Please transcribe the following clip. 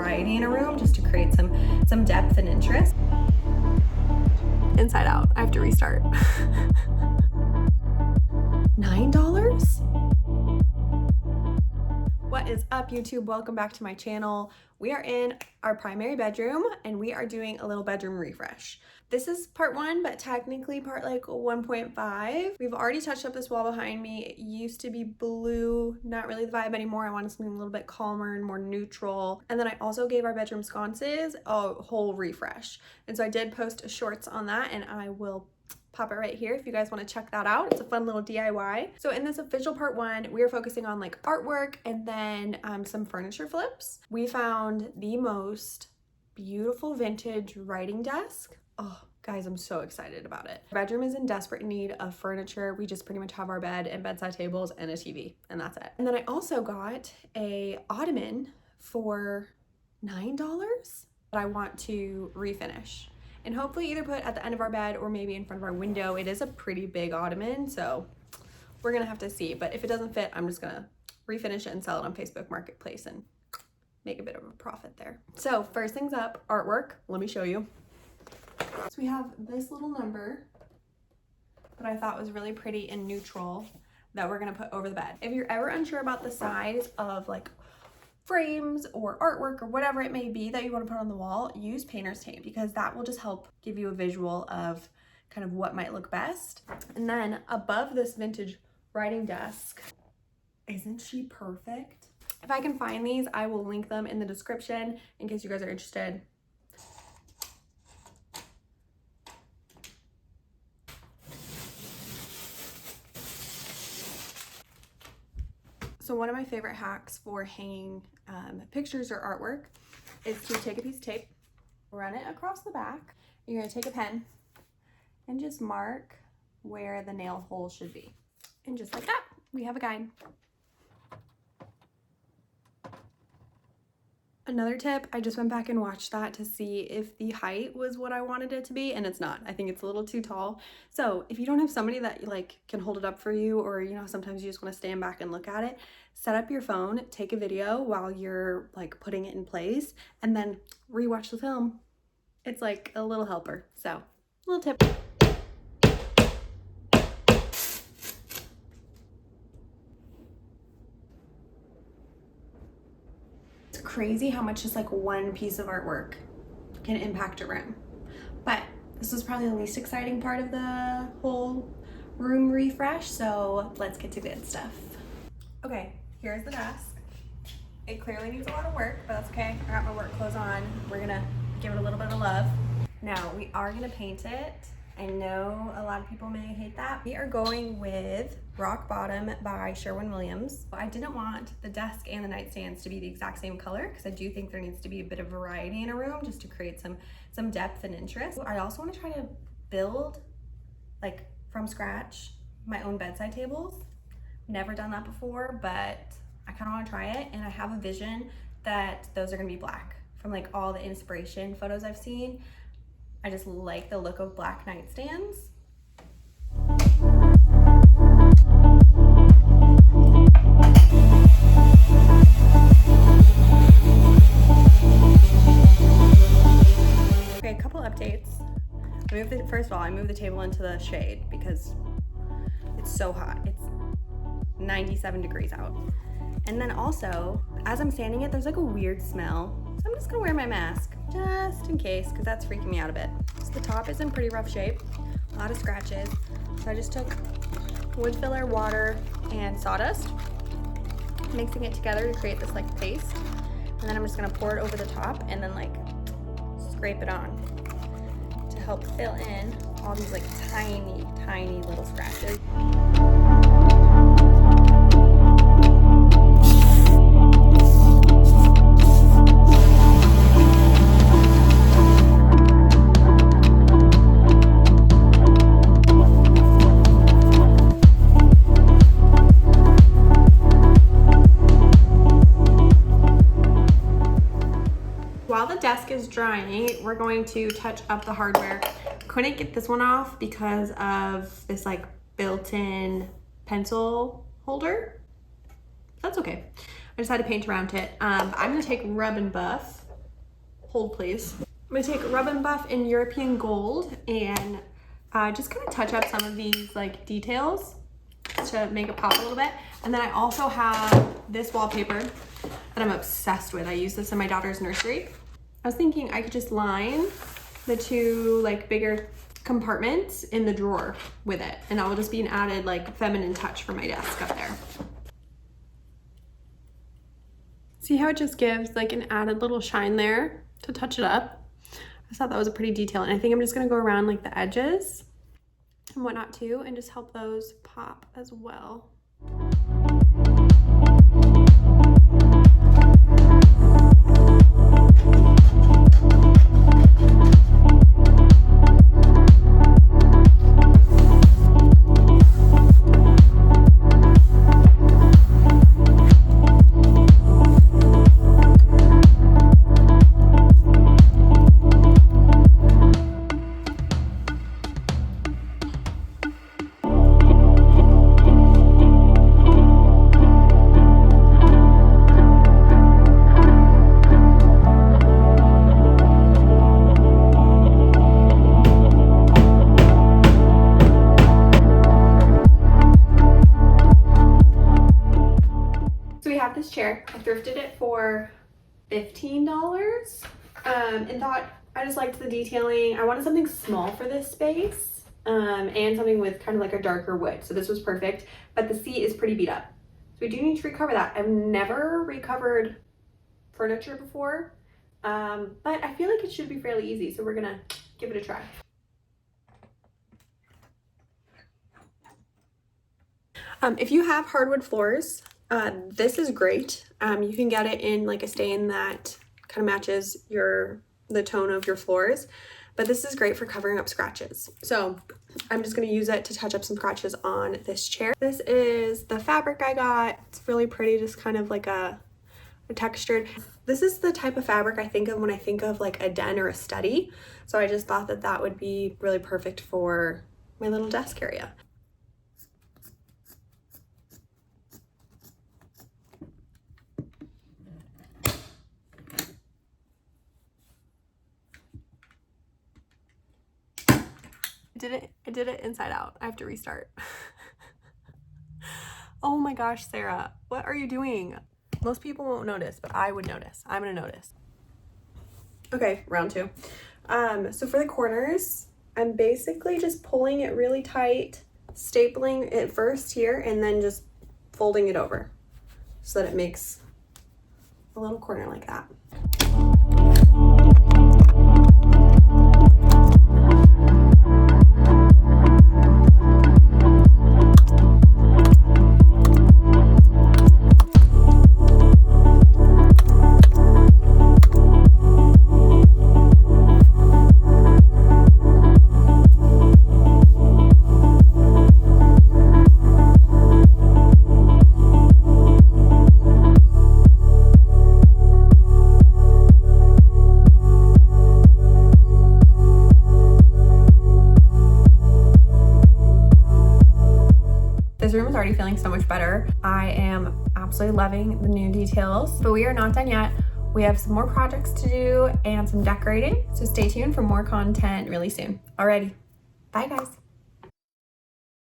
variety in a room just to create some depth and interest. Inside out, I have to restart. $9? What is up, YouTube? Welcome back to my channel. We are in our primary bedroom and we are doing a little bedroom refresh. This is part 1, but technically part like 1.5. We've already touched up this wall behind me. It used to be blue, not really the vibe anymore. I wanted something a little bit calmer and more neutral. And then I also gave our bedroom sconces a whole refresh. And so I did post shorts on that, and I will pop it right here if you guys want to check that out. It's a fun little DIY. So in this official part 1, we are focusing on like artwork and then some furniture flips. We found the most beautiful vintage writing desk. Oh, guys, I'm so excited about it. Our bedroom is in desperate need of furniture. We just pretty much have our bed and bedside tables and a TV, and that's it. And then I also got a ottoman for $9 that I want to refinish and hopefully either put at the end of our bed or maybe in front of our window. It is a pretty big ottoman, so we're gonna have to see. But if it doesn't fit, I'm just gonna refinish it and sell it on Facebook Marketplace and make a bit of a profit there. So first things up, artwork. Let me show you. So we have this little number that I thought was really pretty and neutral that we're gonna put over the bed. If you're ever unsure about the size of like frames or artwork or whatever it may be that you want to put on the wall, use painter's tape, because that will just help give you a visual of kind of what might look best. And then above this vintage writing desk, isn't she perfect? If I can find these, I will link them in the description in case you guys are interested. So one of my favorite hacks for hanging pictures or artwork is to take a piece of tape, run it across the back. You're gonna take a pen and just mark where the nail hole should be. And just like that, we have a guide. Another tip, I just went back and watched that to see if the height was what I wanted it to be, and it's not. I think it's a little too tall. So if you don't have somebody that like can hold it up for you, or you know, sometimes you just want to stand back and look at it, set up your phone, take a video while you're like putting it in place, and then rewatch the film. It's like a little helper. So, little tip. Crazy how much just like one piece of artwork can impact a room. But this was probably the least exciting part of the whole room refresh, so let's get to good stuff. Okay, here's the desk. It clearly needs a lot of work, but that's okay. I got my work clothes on. We're gonna give it a little bit of love. Now we are gonna paint it. I know a lot of people may hate that. We are going with Rock Bottom by Sherwin-Williams. I didn't want the desk and the nightstands to be the exact same color because I do think there needs to be a bit of variety in a room just to create some depth and interest. I also want to try to build like from scratch my own bedside tables. Never done that before, but I kind of want to try it, and I have a vision that those are going to be black from like all the inspiration photos I've seen. I just like the look of black nightstands. Okay, a couple updates. First of all, I moved the table into the shade because it's so hot. It's 97 degrees out. And then also, as I'm sanding it, there's like a weird smell. So I'm just gonna wear my mask just in case, because that's freaking me out a bit. So the top is in pretty rough shape, a lot of scratches. So I just took wood filler, water, and sawdust, mixing it together to create this like paste. And then I'm just gonna pour it over the top and then like scrape it on to help fill in all these like tiny, tiny little scratches. While the desk is drying, we're going to touch up the hardware. Couldn't get this one off because of this like built-in pencil holder. That's okay. I just had to paint around it. I'm gonna take Rub and Buff hold please. I'm gonna take Rub and Buff in European Gold and just kind of touch up some of these like details to make it pop a little bit. And then I also have this wallpaper that I'm obsessed with. I use this in my daughter's nursery. I was thinking I could just line the two like bigger compartments in the drawer with it, and that will just be an added like feminine touch for my desk up there. See how it just gives like an added little shine there to touch it up? I thought that was a pretty detail, and I think I'm just gonna go around like the edges and whatnot too, and just help those pop as well. This chair, I thrifted it for $15 and thought I just liked the detailing. I wanted something small for this space and something with kind of like a darker wood, so this was perfect, but the seat is pretty beat up, so we do need to recover that. I've never recovered furniture before, but I feel like it should be fairly easy, so we're gonna give it a try. If you have hardwood floors, this is great. You can get it in like a stain that kind of matches the tone of your floors, but this is great for covering up scratches. So I'm just going to use it to touch up some scratches on this chair. This is the fabric I got. It's really pretty, just kind of like a textured. This is the type of fabric I think of when I think of like a den or a study. So I just thought that that would be really perfect for my little desk area. I did it inside out. I have to restart. Oh my gosh, Sarah, what are you doing? Most people won't notice, but I would notice. I'm gonna notice. Okay, round two. So for the corners, I'm basically just pulling it really tight, stapling it first here, and then just folding it over so that it makes a little corner like that. This room is already feeling so much better. I am absolutely loving the new details, but we are not done yet. We have some more projects to do and some decorating, so stay tuned for more content really soon. Alrighty, bye guys.